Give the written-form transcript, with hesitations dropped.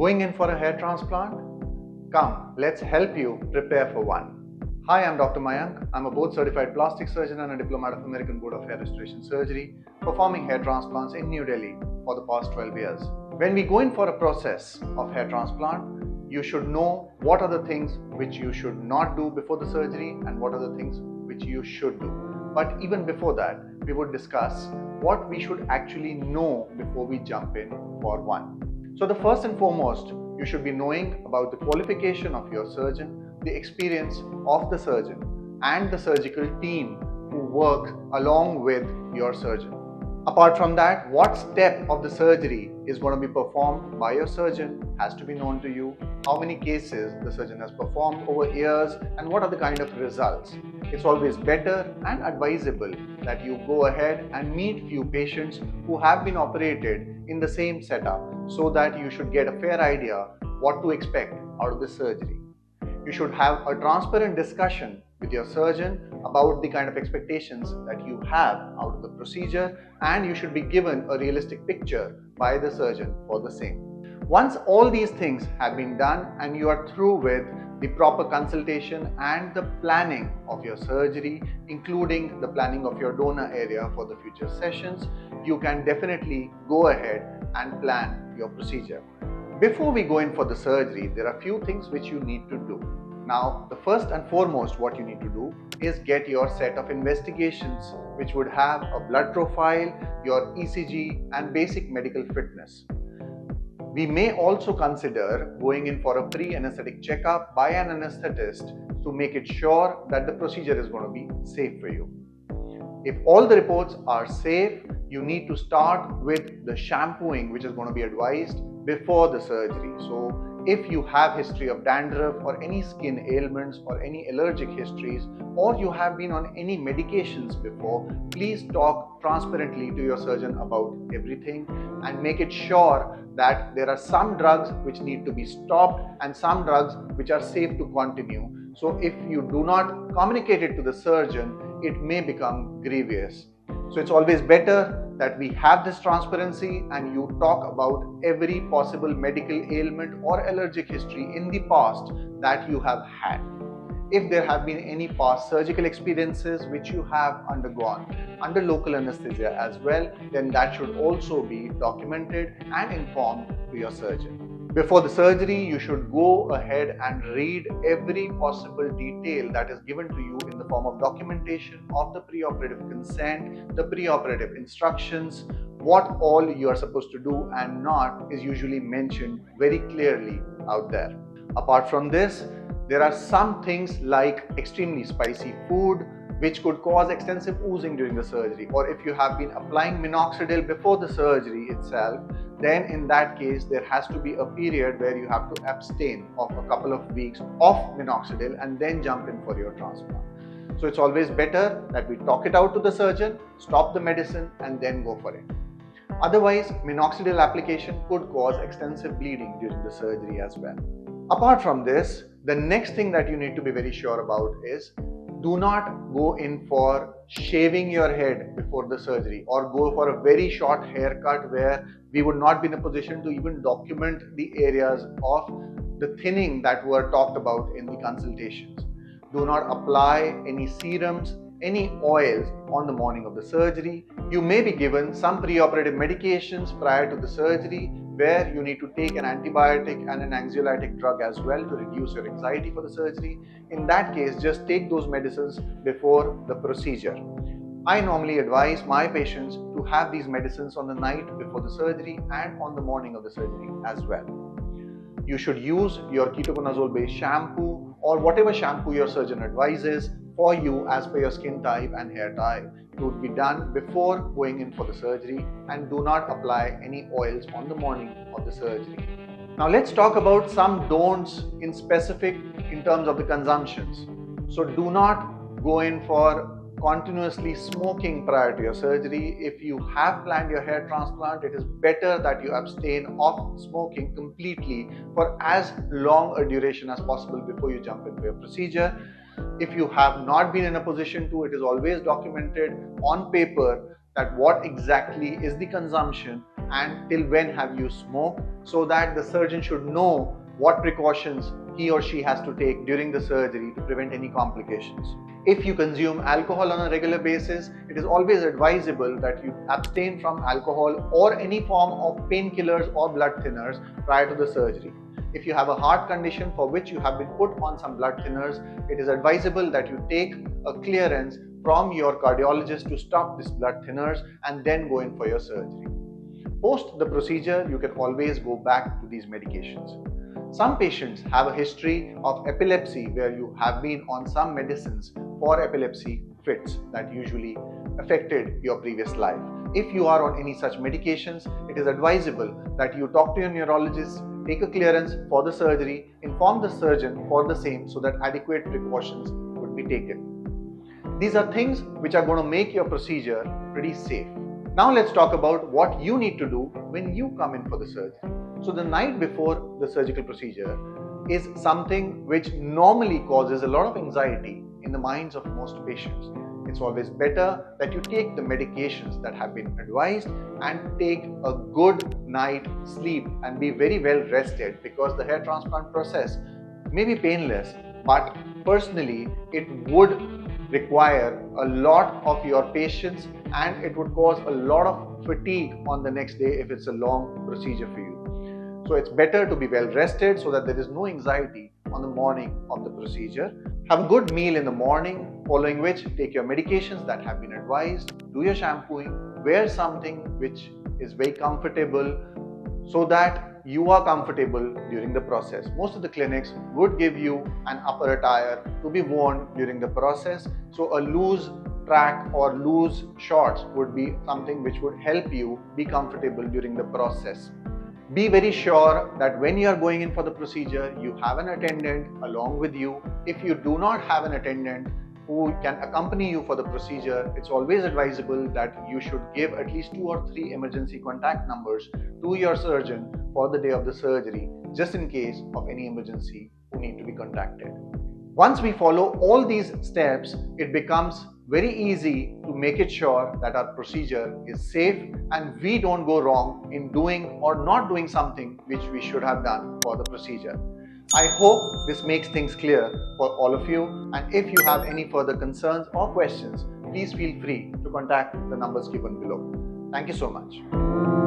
Going in for a hair transplant? Come, let's help you prepare for one. Hi, I'm Dr. Mayank. I'm a board certified plastic surgeon and a diplomat of American Board of Hair Restoration Surgery, performing hair transplants in New Delhi for the past 12 years. When we go in for a process of hair transplant, you should know what are the things which you should not do before the surgery and what are the things which you should do. But even before that, we would discuss what we should actually know before we jump in for one. So the first and foremost, you should be knowing about the qualification of your surgeon, the experience of the surgeon, and the surgical team who work along with your surgeon. Apart from that, what step of the surgery is going to be performed by your surgeon has to be known to you, how many cases the surgeon has performed over years, and what are the kind of results. It's always better and advisable that you go ahead and meet few patients who have been operated in the same setup so that you should get a fair idea what to expect out of the surgery. You should have a transparent discussion with your surgeon about the kind of expectations that you have out of the procedure, and you should be given a realistic picture by the surgeon for the same. Once all these things have been done and you are through with the proper consultation and the planning of your surgery, including the planning of your donor area for the future sessions, you can definitely go ahead and plan your procedure. Before we go in for the surgery, there are few things which you need to do. Now, the first and foremost what you need to do is get your set of investigations, which would have a blood profile, your ECG, and basic medical fitness. We may also consider going in for a pre-anesthetic checkup by an anesthetist to make it sure that the procedure is going to be safe for you. If all the reports are safe, you need to start with the shampooing, which is going to be advised before the surgery. So if you have history of dandruff or any skin ailments or any allergic histories, or you have been on any medications before, please talk transparently to your surgeon about everything and make it sure that there are some drugs which need to be stopped and some drugs which are safe to continue. So if you do not communicate it to the surgeon, it may become grievous. So it's always better that we have this transparency and you talk about every possible medical ailment or allergic history in the past that you have had. If there have been any past surgical experiences which you have undergone under local anesthesia as well, then that should also be documented and informed to your surgeon. Before the surgery, you should go ahead and read every possible detail that is given to you in the form of documentation of the pre-operative consent, the pre-operative instructions, what all you are supposed to do and not is usually mentioned very clearly out there. Apart from this, there are some things like extremely spicy food, which could cause extensive oozing during the surgery, or if you have been applying minoxidil before the surgery itself, then in that case there has to be a period where you have to abstain of a couple of weeks of minoxidil and then jump in for your transplant. So it's always better that we talk it out to the surgeon, stop the medicine and then go for it. Otherwise, minoxidil application could cause extensive bleeding during the surgery as well. Apart from this, the next thing that you need to be very sure about is do not go in for shaving your head before the surgery or go for a very short haircut where we would not be in a position to even document the areas of the thinning that were talked about in the consultations. Do not apply any serums, any oils on the morning of the surgery. You may be given some pre-operative medications prior to the surgery where you need to take an antibiotic and an anxiolytic drug as well to reduce your anxiety for the surgery. In that case, just take those medicines before the procedure. I normally advise my patients to have these medicines on the night before the surgery and on the morning of the surgery as well. You should use your ketoconazole based shampoo or whatever shampoo your surgeon advises for you as per your skin type and hair type. It would be done before going in for the surgery, and do not apply any oils on the morning of the surgery. Now let's talk about some don'ts in specific in terms of the consumptions. So do not go in for continuously smoking prior to your surgery. If you have planned your hair transplant, it is better that you abstain of smoking completely for as long a duration as possible before you jump into your procedure. If you have not been in a position to, it is always documented on paper that what exactly is the consumption and till when have you smoked, so that the surgeon should know what precautions he or she has to take during the surgery to prevent any complications. If you consume alcohol on a regular basis, it is always advisable that you abstain from alcohol or any form of painkillers or blood thinners prior to the surgery. If you have a heart condition for which you have been put on some blood thinners, it is advisable that you take a clearance from your cardiologist to stop these blood thinners and then go in for your surgery. Post the procedure, you can always go back to these medications. Some patients have a history of epilepsy where you have been on some medicines for epilepsy fits that usually affected your previous life. If you are on any such medications, it is advisable that you talk to your neurologist, take a clearance for the surgery, inform the surgeon for the same so that adequate precautions would be taken. These are things which are going to make your procedure pretty safe. Now let's talk about what you need to do when you come in for the surgery. So the night before the surgical procedure is something which normally causes a lot of anxiety in the minds of most patients. It's always better that you take the medications that have been advised and take a good night sleep and be very well rested, because the hair transplant process may be painless, but personally it would require a lot of your patience and it would cause a lot of fatigue on the next day if it's a long procedure for you. So it's better to be well rested so that there is no anxiety on the morning of the procedure. Have a good meal in the morning, following which take your medications that have been advised, do your shampooing, wear something which is very comfortable so that you are comfortable during the process. Most of the clinics would give you an upper attire to be worn during the process, so a loose track or loose shorts would be something which would help you be comfortable during the process. Be very sure that when you are going in for the procedure, you have an attendant along with you. If you do not have an attendant who can accompany you for the procedure, it's always advisable that you should give at least 2 or 3 emergency contact numbers to your surgeon for the day of the surgery, just in case of any emergency who need to be contacted. Once we follow all these steps, it becomes very easy to make it sure that our procedure is safe and we don't go wrong in doing or not doing something which we should have done for the procedure. I hope this makes things clear for all of you, and if you have any further concerns or questions, please feel free to contact the numbers given below. Thank you so much.